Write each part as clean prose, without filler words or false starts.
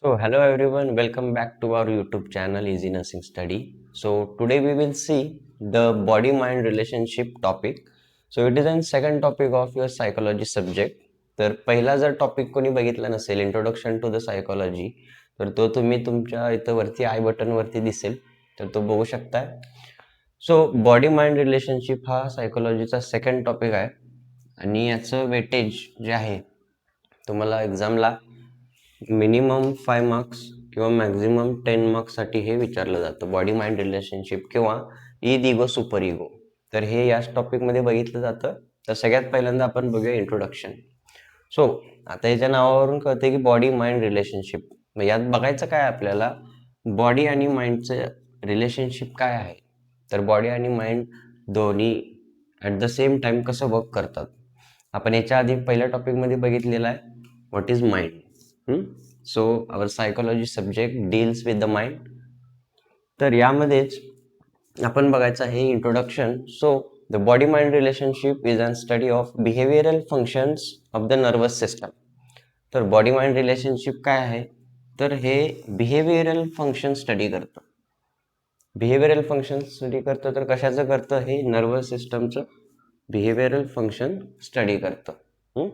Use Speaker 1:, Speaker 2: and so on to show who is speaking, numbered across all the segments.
Speaker 1: So, hello everyone, welcome back to our YouTube channel Easy Nursing Study. So, today we will see the body mind relationship topic. So, it is an second topic of your psychology subject. तर पहिला जर topic कोणी बघितला नसेल introduction to the psychology तर तो तुम्ही तुमच्या इथं वरती आय बटन वरती दिसेल तर तो बघू शकताय. सो बॉडी माइंड रिलेशनशिप हा सायकोलॉजीचा सेकंड टॉपिक आहे आणि याचं वेटेज जे आहे तुम्हाला एक्झामला मिनिमम 5 मार्क्स किंवा मॅक्झिमम 10 मार्क्ससाठी हे विचारलं जातं बॉडी माइंड रिलेशनशिप किंवा ईद इगो सुपर इगो. तर हे याच टॉपिकमध्ये बघितलं जातं. तर सगळ्यात पहिल्यांदा आपण बघूया इंट्रोडक्शन. सो आता याच्या नावावरून कळते की बॉडी माइंड रिलेशनशिप. मग यात बघायचं काय आपल्याला बॉडी आणि माइंडचं रिलेशनशिप काय आहे. तर बॉडी आणि माइंड दोन्ही ॲट द सेम टाइम कसं वर्क करतात. आपण याच्या आधी पहिल्या टॉपिकमध्ये बघितलेलं आहे what is mind. So our psychology subject deals with the mind. तर यामध्येच आपण बघायचं आहे introduction. So the body mind relationship is an study of behavioural functions of the nervous system. तर बॉडी माइंड रिलेशनशिप काय आहे तर हे बिहेवियरल फंक्शन स्टडी करतं. बिहेवियरल फंक्शन स्टडी करतं तर कशाचं करतं हे नर्वस सिस्टमचं बिहेवियरल फंक्शन स्टडी करतं.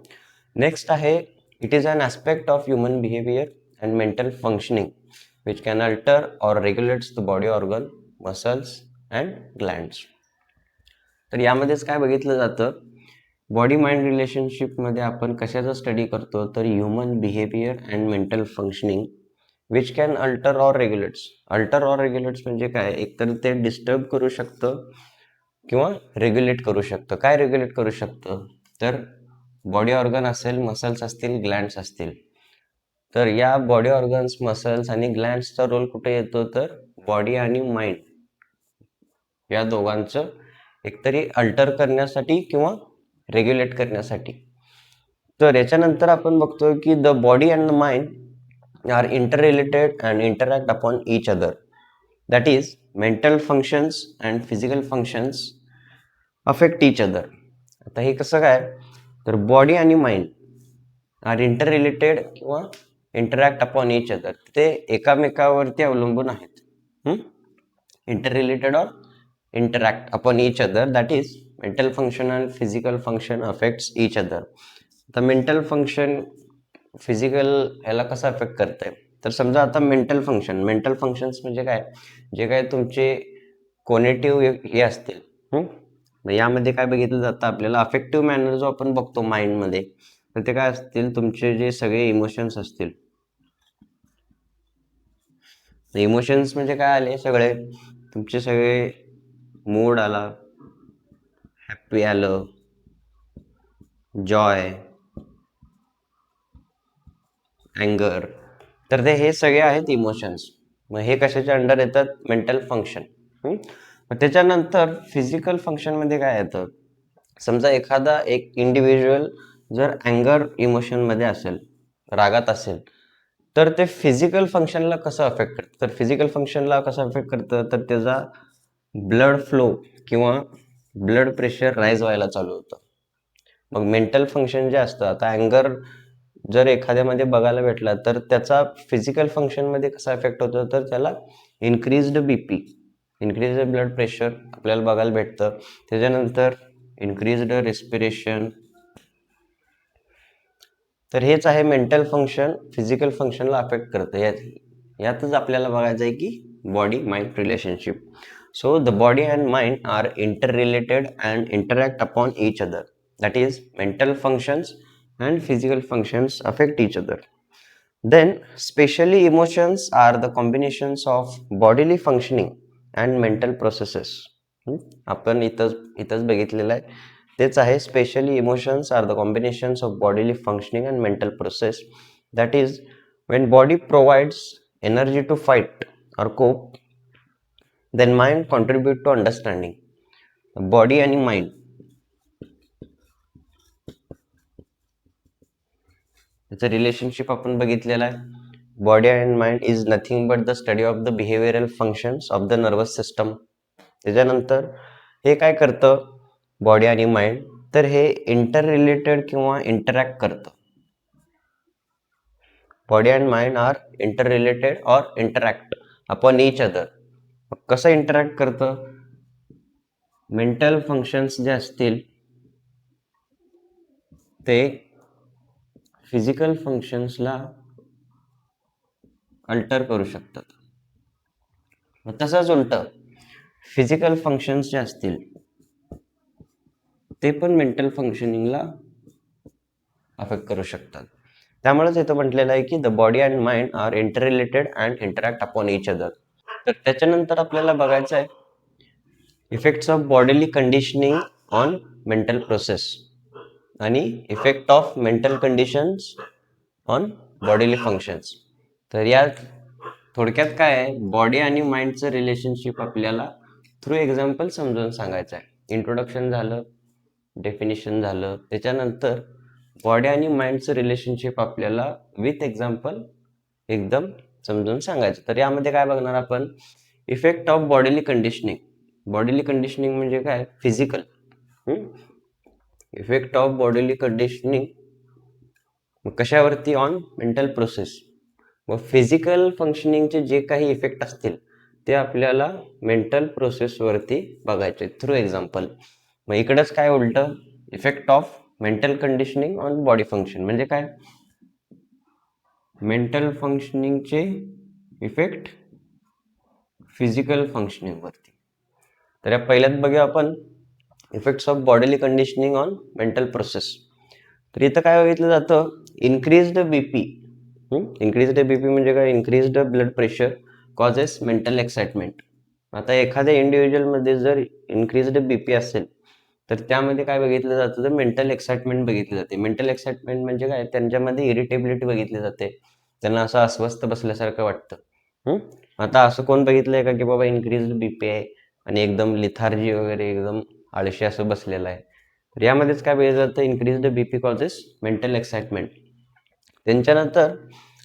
Speaker 1: नेक्स्ट आहे it is an aspect of human behavior and mental functioning which can alter or regulates the body organ, muscles and glands. तर यामध्येच काय बघितलं जातं बॉडी माइंड रिलेशनशिपमध्ये आपण कशाचा स्टडी करतो तर human behaviour and mental functioning which can alter or रेग्युलेट्स. Alter or रेग्युलेट्स म्हणजे काय एकतर ते डिस्टर्ब करू शकतं किंवा रेग्युलेट करू शकतं. काय रेग्युलेट करू शकतं तर बॉडी ऑर्गन असेल, मसल्स असतील, ग्लँड्स असतील. तर या बॉडी ऑर्गन्स, मसल्स आणि ग्लँड्सचा रोल कुठे येतो तर बॉडी आणि माइंड या दोघांचं एकतरी अल्टर करण्यासाठी किंवा रेग्युलेट करण्यासाठी. तर याच्यानंतर आपण बघतोय की the body and the mind are interrelated and interact upon each other. That is mental functions and physical functions affect each other. आता हे कसं काय तर बॉडी आणि माइंड आर इंटर रिलेटेड किंवा इंटरॅक्ट अपॉन ईच अदर. ते एकामेकावरती अवलंबून आहेत. Interrelated or interact upon each other that is mental function and physical function affects each other. आता मेंटल फंक्शन फिजिकल याला कसं अफेक्ट करतंय तर समजा आता मेंटल फंक्शन्स म्हणजे काय जे काय तुमचे कोनेटिव्ह हे असतील. यामध्ये काय बघितलं जातं आपल्याला अफेक्टिव्ह मॅनर जो आपण बघतो माइंडमध्ये तर ते काय असतील तुमचे जे सगळे इमोशन्स असतील. इमोशन्स म्हणजे काय आले सगळे तुमचे सगळे मूड आला, हॅप्पी आलं, जॉय, अँगर. तर ते हे सगळे आहेत इमोशन्स. मग हे कशाच्या अंडर येतात मेंटल फंक्शन. मग त्याच्यानंतर फिजिकल फंक्शनमध्ये काय येतं समजा एखादा एक इंडिव्हिज्युअल जर अँगर इमोशनमध्ये असेल, रागात असेल तर ते फिजिकल फंक्शनला कसं अफेक्ट करतं तर फिजिकल फंक्शनला कसं अफेक्ट करतं तर त्याचा ब्लड फ्लो किंवा ब्लड प्रेशर राईज व्हायला चालू होतं. मग मेंटल फंक्शन जे असतं आता अँगर जर एखाद्यामध्ये बघायला भेटला तर त्याचा फिजिकल फंक्शनमध्ये कसा इफेक्ट होतो तर त्याला increased BP, increased blood pressure आपल्याला बघायला भेटतं. त्याच्यानंतर इन्क्रीज्ड रेस्पिरेशन. तर हेच आहे मेंटल फंक्शन फिजिकल फंक्शनला अफेक्ट करतं. यातच आपल्याला बघायचं आहे की body mind relationship. So the body and mind are interrelated and interact upon each other. That is mental functions and physical functions affect each other. Then specially emotions are the combinations of bodily functioning and mental processes. आपण इथंच बघितलेलं आहे तेच आहे specially emotions are the combinations of bodily functioning and mental process. That is when body provides energy to fight or cope then mind contribute to understanding. Body आणि mind त्याचं relationship आपण बघितलेलं आहे. Body and mind is nothing but the study of the behavioural functions of the nervous system. त्याच्यानंतर हे काय करतं body आणि माइंड तर हे इंटर रिलेटेड किंवा इंटरॅक्ट करतं. Body and mind are interrelated or interact upon each other. कसं इंटरॅक्ट करतं? मेंटल फंक्शन्स जे असतील ते फिजिकल फंक्शन्सला अल्टर करू शकतात. तसंच उलट फिजिकल फंक्शन्स जे असतील ते पण मेंटल फंक्शनिंगला अफेक्ट करू शकतात. त्यामुळेच इथं म्हटलेलं आहे की the body and mind are interrelated and interact upon each other. तर त्याच्यानंतर आपल्याला बघायचं आहे effects of bodily conditioning on mental process आणि effect of mental conditions on bodily functions. तर यात थोडक्यात काय आहे, बॉडी आणि माइंडचं रिलेशनशिप आपल्याला थ्रू एक्झाम्पल समजावून सांगायचं आहे. इंट्रोडक्शन झालं, डेफिनेशन झालं, त्याच्यानंतर बॉडी आणि माइंडचं रिलेशनशिप आपल्याला विथ एक्झाम्पल एकदम समजून सांगायचं. तर यामध्ये काय बघणार आपण, effect of bodily conditioning. Bodily conditioning म्हणजे काय, physical. Effect of bodily conditioning कशावरती, ऑन मेंटल प्रोसेस. व फिजिकल फंक्शनिंगचे जे काही इफेक्ट असतील ते आपल्याला मेंटल प्रोसेसवरती बघायचे थ्रू एक्झाम्पल. मग इकडंच काय उलट, effect of mental conditioning on body function म्हणजे काय, मेंटल फंक्शनिंगचे इफेक्ट फिजिकल फंक्शनिंगवरती. तर या पहिल्यात बघूया आपण effects of bodily conditioning on mental process. तर इथं काय बघितलं जातं, इन्क्रीज्ड बीपी. इन्क्रीज्ड बीपी म्हणजे काय, increased blood pressure causes mental excitement. आता एखाद्या इंडिव्हिज्युअलमध्ये जर इन्क्रीज्ड बीपी असेल तर त्यामध्ये काय बघितलं जातं, तर मेंटल एक्साइटमेंट बघितली जाते. मेंटल एक्साइटमेंट म्हणजे काय, त्यांच्यामध्ये इरिटेबिलिटी बघितली जाते, त्यांना असं अस्वस्थ बसल्यासारखं वाटतं. आता असं कोण बघितलंय का की बाबा इन्क्रीज्ड बीपी आहे आणि एकदम लिथार्जी वगैरे, एकदम आळशी असं बसलेलं आहे. तर यामध्येच काय बघितलं जातं, increased BP causes mental excitement. त्यांच्यानंतर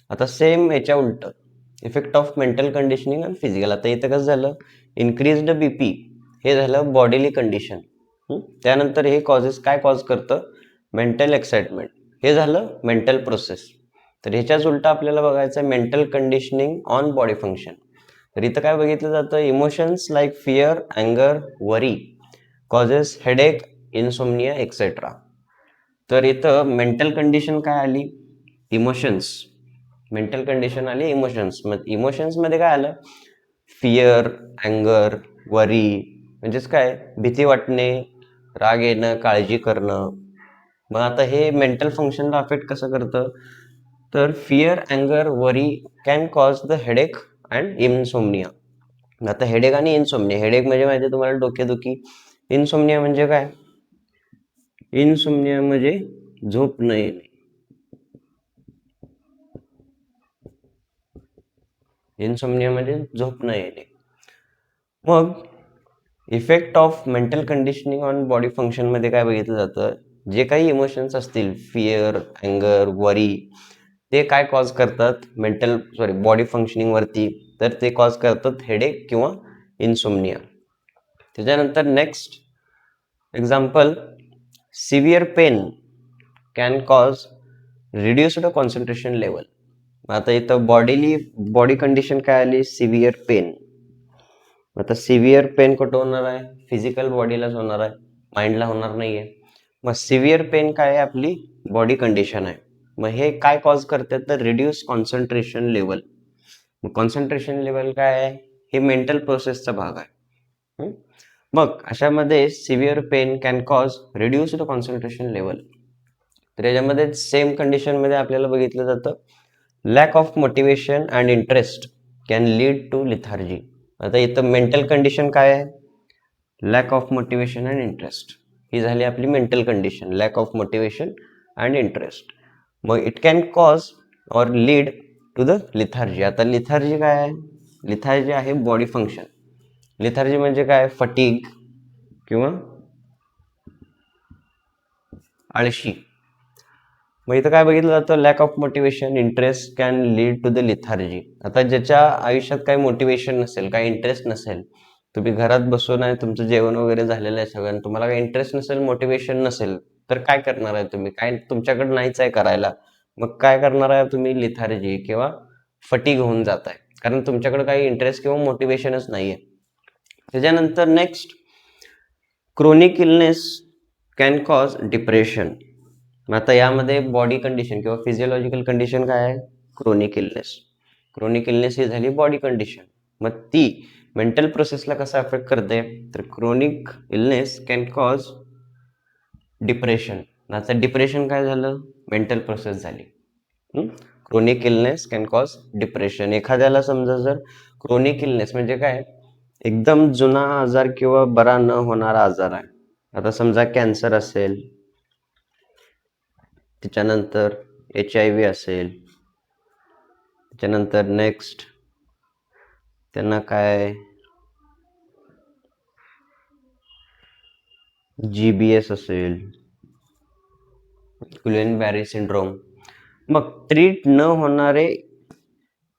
Speaker 1: आता सेम याच्या उलट, इफेक्ट ऑफ मेंटल कंडिशनिंग आणि फिजिकल. आता इथं कसं झालं, इन्क्रीज्ड बीपी हे झालं बॉडीली कंडिशन. त्यानंतर हे कॉजेस काय कॉज करतं, मेंटल एक्साइटमेंट, हे झालं मेंटल प्रोसेस. तर ह्याच्याच उलट आपल्याला बघायचं mental conditioning on body function. तर इथं काय बघितलं जातं, इमोशन्स लाईक फिअर, अँगर, वरी कॉजेस हेडेक, इन्सोमनिया एक्सेट्रा. तर इथं मेंटल कंडिशन काय आली, इमोशन्स. मेंटल कंडिशन आली इमोशन्स. मग इमोशन्समध्ये काय आलं, फिअर, अँगर, वरी म्हणजेच काय, भीती वाटणे, राग येणं, काळजी करणं. मग आता हे मेंटल फंक्शनला अफेक्ट कसं करतं, तर फिअर, अँगर, worry can cause the headache and insomnia. आता हेडेक आणि इन्सोमनिया, हेडेक म्हणजे माहिती आहे तुम्हाला, डोकेदुखी. इन्सोमनिया म्हणजे काय, इन्सोमनिया म्हणजे झोप न येणे. इन्सोमनिया म्हणजे झोप न येणे. मग effect of mental conditioning on body function मध्ये काय बघितलं जातं, जे काही इमोशन्स असतील, फिअर, अँगर, वरी, ते काय कॉज करतात बॉडी फंक्शनिंग वरती, तर ते कॉज करतात हेडेक किंवा इन्सोमनिया. त्याच्यानंतर next example, severe pain can cause reduced concentration level. आता इथं बॉडी कंडिशन काय आली, सिव्हिअर पेन. आता सिव्हिअर पेन कुठं होणार आहे, फिजिकल बॉडीलाच होणार आहे, माइंडला होणार नाहीये. मग सिव्हिअर पेन काय आहे, आपली बॉडी कंडिशन आहे. मग हे काय कॉज करतात, तर रिड्यूस कॉन्सन्ट्रेशन लेवल. मग कॉन्सन्ट्रेशन लेवल काय आहे, हे मेंटल प्रोसेसचा भाग आहे. मग अशामध्ये severe pain can cause reduced concentration level. तर याच्यामध्ये सेम कंडिशनमध्ये आपल्याला बघितलं जातं, lack of motivation and interest can lead to lethargy. आता इथं मेंटल कंडिशन काय आहे, lack of motivation and interest. ही झाली आपली mental condition, lack of motivation and interest. मग it can cause or lead to the lethargy. आता lethargy काय आहे, लिथार्जी आहे बॉडी फंक्शन. लिथार्जी म्हणजे काय, फटीग किंवा आळशी. मग इथं काय बघितलं जातं, lack of motivation, interest can lead to the lethargy. आता ज्याच्या आयुष्यात काही मोटिवेशन नसेल, काही इंटरेस्ट नसेल, तुम्ही घरात बसून आहे, तुमचं जेवण वगैरे झालेलं आहे सगळं, तुम्हाला काही इंटरेस्ट नसेल, मोटिवेशन नसेल, तर काय करणार आहे तुम्ही, काय तुमच्याकडे नाहीच आहे करायला, मग काय करणार आहे तुम्ही, लिथार्जी किंवा फटीग होऊन जात आहे, कारण तुमच्याकडे काही इंटरेस्ट किंवा मोटिवेशनच नाहीये. त्याच्यानंतर next, chronic illness can cause depression. आता यामध्ये बॉडी कंडिशन किंवा फिजिओलॉजिकल कंडिशन काय आहे, क्रोनिक इलनेस. क्रोनिक इलनेस ही झाली बॉडी कंडिशन, मग ती मेंटल प्रोसेसला कसं अफेक्ट करते, तर chronic illness can cause depression. आता डिप्रेशन काय झालं, मेंटल प्रोसेस झाली. Chronic illness can cause depression. एखाद्याला समजा जर क्रोनिक इलनेस म्हणजे काय, एकदम जुना आजार किंवा बरा न होणारा आजार आहे. आता समजा कॅन्सर असेल, त्याच्यानंतर HIV असेल, त्याच्यानंतर नेक्स्ट त्यांना काय GBS असेल, गुलेन बॅरी सिंड्रोम. मग ट्रीट न होणारे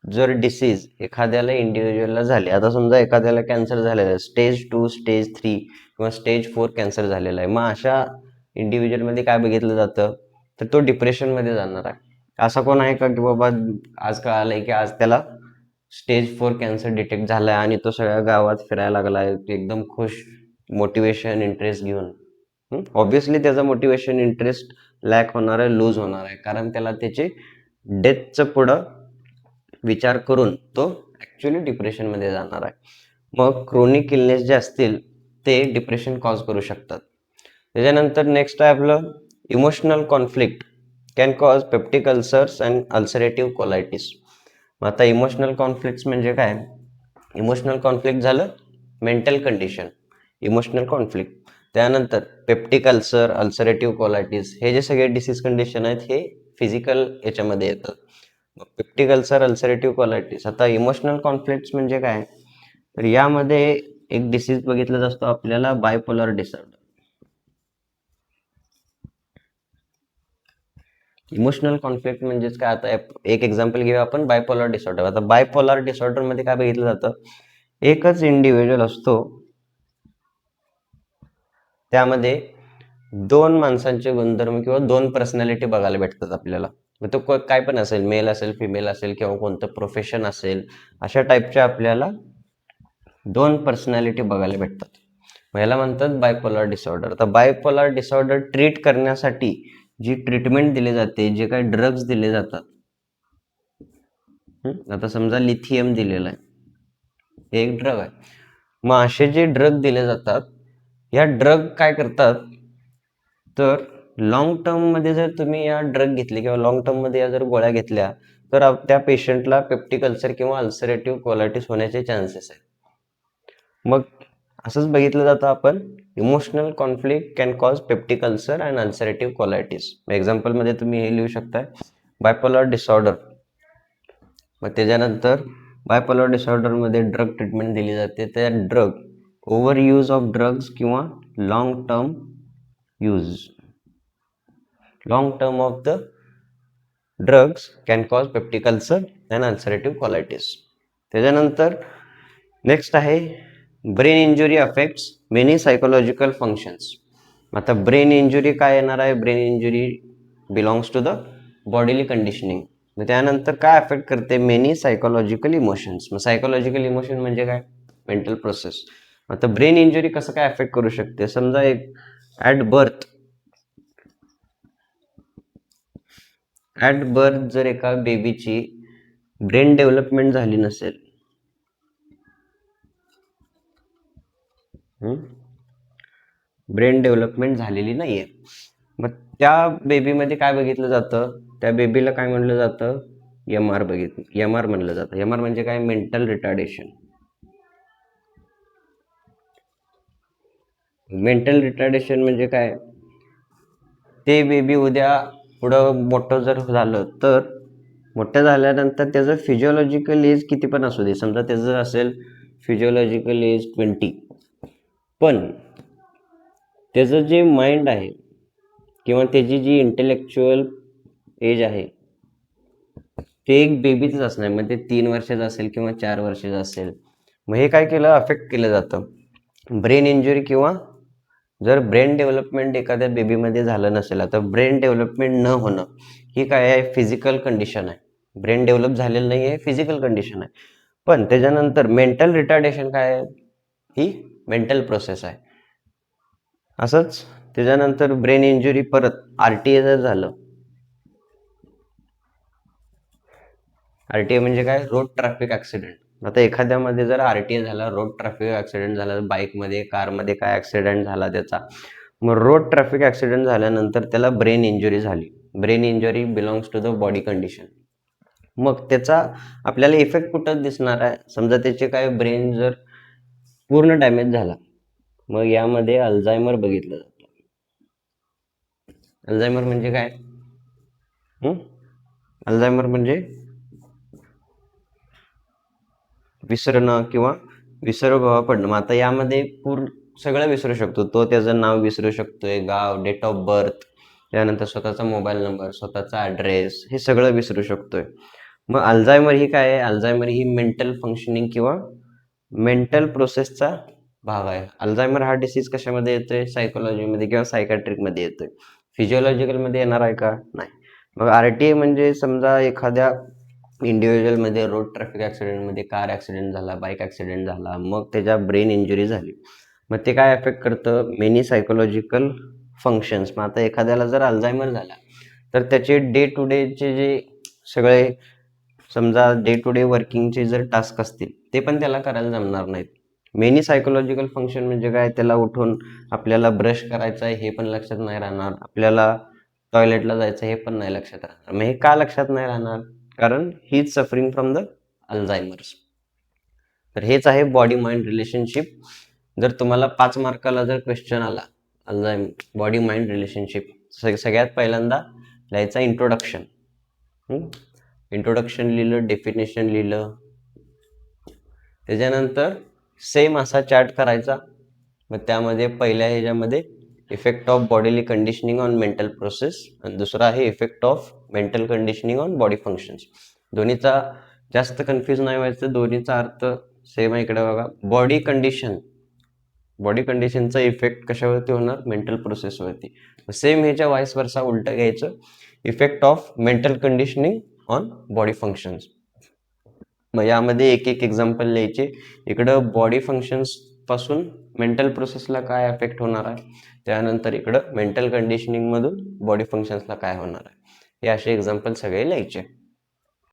Speaker 1: जर डिसीज एखाद्याला इंडिव्हिज्युअलला झाले, आता समजा एखाद्याला कॅन्सर झालेला आहे, स्टेज 2, स्टेज 3 किंवा स्टेज 4 कॅन्सर झालेला आहे, मग अशा इंडिव्हिज्युअलमध्ये काय बघितलं जातं, तर तो डिप्रेशनमध्ये जाणार आहे. असा कोण आहे का की बाबा आज कळालंय की आज त्याला स्टेज 4 कॅन्सर डिटेक्ट झालाय आणि तो सगळ्या गावात फिरायला लागलाय एकदम खुश, मोटिवेशन इंटरेस्ट घेऊन. ऑब्व्हियसली त्याचा मोटिवेशन इंटरेस्ट लॅक होणार आहे, लूज होणार आहे, कारण त्याला त्याचे डेथचं पुढं विचार करून तो ॲक्च्युली डिप्रेशनमध्ये जाणार आहे. मग क्रोनिक इलनेस जे असतील ते डिप्रेशन कॉज करू शकतात. त्याच्यानंतर नेक्स्ट आहे आपलं emotional conflict can cause peptic ulcers and ulcerative colitis. मग आता इमोशनल कॉन्फ्लिक्ट म्हणजे काय, इमोशनल कॉन्फ्लिक्ट झालं मेंटल कंडिशन, इमोशनल कॉन्फ्लिक्ट. त्यानंतर पेप्टिक अल्सर, अल्सरेटिव्ह कोलायटिस, हे जे सगळे डिसीज कंडिशन आहेत हे फिजिकल याच्यामध्ये येतात. Peptic ulcer, ulcerative colitis. आता इमोशनल कॉन्फ्लिक्ट म्हणजे काय, तर यामध्ये एक डिसीज बघितला जातो आपल्याला, बायपोलर डिसऑर्डर. इमोशनल कॉन्फ्लिक्ट म्हणजेच काय, आता एक एक्झाम्पल घेऊया आपण, बायपोलर डिसऑर्डर. आता बायपोलर डिसऑर्डर मध्ये काय बघितलं जातं, एकच इंडिव्हिज्युअल असतो, त्यामध्ये दोन माणसांचे गुणधर्म किंवा दोन पर्सनॅलिटी बघायला भेटतात आपल्याला. मग तो काय पण असेल, मेल असेल, फिमेल असेल किंवा कोणतं प्रोफेशन असेल, अशा टाईपच्या आपल्याला दोन पर्सनॅलिटी बघायला भेटतात. मग याला म्हणतात बायपोलर डिसऑर्डर. तर बायपोलर डिसऑर्डर ट्रीट करण्यासाठी जी ट्रीटमेंट दिली जाते, जे काही ड्रग्ज दिले जातात, आता समजा लिथियम दिलेला आहे, हे एक ड्रग आहे. मग असे जे ड्रग दिले जातात, या ड्रग काय करतात, तर लॉंग टर्म मध्ये जर तुम्ही या ड्रग घेतले किंवा लॉंग टर्म मध्ये या जर गोळ्या घेतल्या, तर त्या पेशंटला पेप्टिक अल्सर किंवा अल्सरेटिव्ह कोलायटिस होण्याचे चान्सेस आहेत. मग असंच बघितलं जातं आपण, emotional conflict can cause peptic ulcer and ulcerative colitis. Example मध्ये तुम्ही हे लिहू शकताय, बायपोलर डिसऑर्डर. मग त्याच्यानंतर बायपोलर डिसऑर्डर मध्ये ड्रग ट्रीटमेंट दिली जाते, त्या drug over use of drugs किंवा long term use, long term of the drugs can cause peptic ulcer and ulcerative colitis. त्याच्यानंतर नेक्स्ट आहे brain injury affects many psychological functions. आता brain injury काय येणार आहे, brain injury belongs to the bodily conditioning. मग त्यानंतर काय affect करते, मेनी सायकोलॉजिकल इमोशन्स. मग सायकोलॉजिकल इमोशन म्हणजे काय, मेंटल प्रोसेस. आता ब्रेन इंजुरी कसं काय अफेक्ट करू शकते, समजा एक ॲट बर्थ जर एका बेबीची ब्रेन डेव्हलपमेंट झाली नसेल, ब्रेन डेव्हलपमेंट झालेली नाहीये, मग त्या बेबीमध्ये काय बघितलं जातं, त्या बेबीला काय म्हणलं जातं, MR म्हणलं जातं. MR म्हणजे काय, मेंटल रिटार्डेशन. मेंटल रिटार्डेशन म्हणजे काय, ते बेबी उद्या पुढं मोठं जर झालं, तर मोठं झाल्यानंतर त्याचं फिजिओलॉजिकल एज किती पण असू दे, समजा त्याचं असेल फिजिओलॉजिकल एज 20, पण त्याचं जे माइंड आहे किंवा त्याची जी इंटेलेक्च्युअल एज आहे ते एक बेबीच असणार. मग ते 3 वर्षाचं असेल किंवा 4 वर्षाचं असेल. मग हे काय केलं, अफेक्ट केलं जातं. ब्रेन इंजुरी किंवा जर ब्रेन डेव्हलपमेंट एखाद्या बेबीमध्ये झालं नसेल, आता ब्रेन डेव्हलपमेंट न होणं ही काय आहे, फिजिकल कंडिशन आहे. ब्रेन डेव्हलप झालेलं नाही आहे, फिजिकल कंडिशन आहे. पण त्याच्यानंतर मेंटल रिटार्डेशन काय आहे, ही मेंटल प्रोसेस आहे. असंच त्याच्यानंतर ब्रेन इंजुरी परत RTA जर झालं, RTA म्हणजे काय, रोड ट्रॅफिक ऍक्सिडेंट. आता एखाद्यामध्ये जर RTA झाला, रोड ट्रॅफिक ऍक्सिडेंट झाला, बाईकमध्ये कारमध्ये काय ऍक्सिडेंट झाला त्याचा, मग रोड ट्रॅफिक ऍक्सिडेंट झाल्यानंतर त्याला ब्रेन इंजुरी झाली. Brain injury belongs to the body condition. मग त्याचा आपल्याला इफेक्ट कुठं दिसणार आहे, समजा त्याचे काय ब्रेन जर पूर्ण डॅमेज झाला, मग यामध्ये अल्झायमर बघितलं जातं. अल्झायमर म्हणजे काय, अल्झायमर म्हणजे विसरणं किंवा विसरभोळा पडणं. मग आता यामध्ये पूर्ण सगळं विसरू शकतो तो, त्याचं नाव विसरू शकतोय, गाव, डेट ऑफ बर्थ, त्यानंतर स्वतःचा मोबाईल नंबर, स्वतःचा ॲड्रेस, हे सगळं विसरू शकतोय. मग अल्झायमर ही काय आहे, अल्झायमर ही मेंटल फंक्शनिंग किंवा मेंटल प्रोसेसचा भाग आहे. अल्झायमर हा डिसीज कशामध्ये येतोय, सायकोलॉजीमध्ये किंवा सायकॅट्रिकमध्ये येतोय. फिजिओलॉजिकलमध्ये येणार आहे का, नाही. मग RTA म्हणजे समजा एखाद्या इंडिव्हिज्युअलमध्ये रोड ट्रॅफिक ॲक्सिडेंटमध्ये कार ॲक्सिडेंट झाला, बाईक ॲक्सिडेंट झाला, मग त्याच्या ब्रेन इंजुरी झाली, मग ते काय अफेक्ट करतं, मेनी सायकोलॉजिकल फंक्शन्स. मग आता एखाद्याला जर अल्झायमर झाला तर त्याचे डे टू डेचे जे सगळे समजा डे टू डे वर्किंगचे जर टास्क असतील ते पण त्याला करायला जमणार नाहीत. मेनी सायकोलॉजिकल फंक्शन म्हणजे काय, त्याला उठून आपल्याला ब्रश करायचा आहे हे पण लक्षात नाही राहणार, आपल्याला टॉयलेटला जायचं हे पण नाही लक्षात राहणार. मग हे का लक्षात नाही राहणार, कारण he is suffering from the Alzheimer's. तर हेच आहे बॉडी माइंड रिलेशनशिप. जर तुम्हाला 5 मार्काला जर क्वेश्चन आला बॉडी माइंड रिलेशनशिप, सगळ्यात पहिल्यांदा लिहायचा इंट्रोडक्शन. इंट्रोडक्शन लिहिलं, डेफिनेशन लिहिलं, त्याच्यानंतर सेम असा चार्ट करायचा. मग त्यामध्ये पहिल्या ह्याच्यामध्ये effect of bodily conditioning on mental process, आणि दुसरा आहे effect of mental conditioning on body functions. दोन्हीचा जास्त कन्फ्यूज नाही व्हायचं, दोन्हीचा अर्थ सेम आहे. इकडे बघा, बॉडी कंडिशनचा इफेक्ट कशावरती होणार, मेंटल प्रोसेसवरती. सेम ह्याच्या वाईस वर्सा उलटं घ्यायचं, effect of mental conditioning on body functions. मग यामध्ये एक एक एक्झाम्पल लिहायचे. इकडं बॉडी फंक्शन्स पासून मेंटल प्रोसेसला काय अफेक्ट होणार आहे, त्यानंतर इकडं मेंटल कंडिशनिंग मधून बॉडी फंक्शन्सला काय होणार आहे, हे असे एक्झाम्पल सगळे लिहायचे.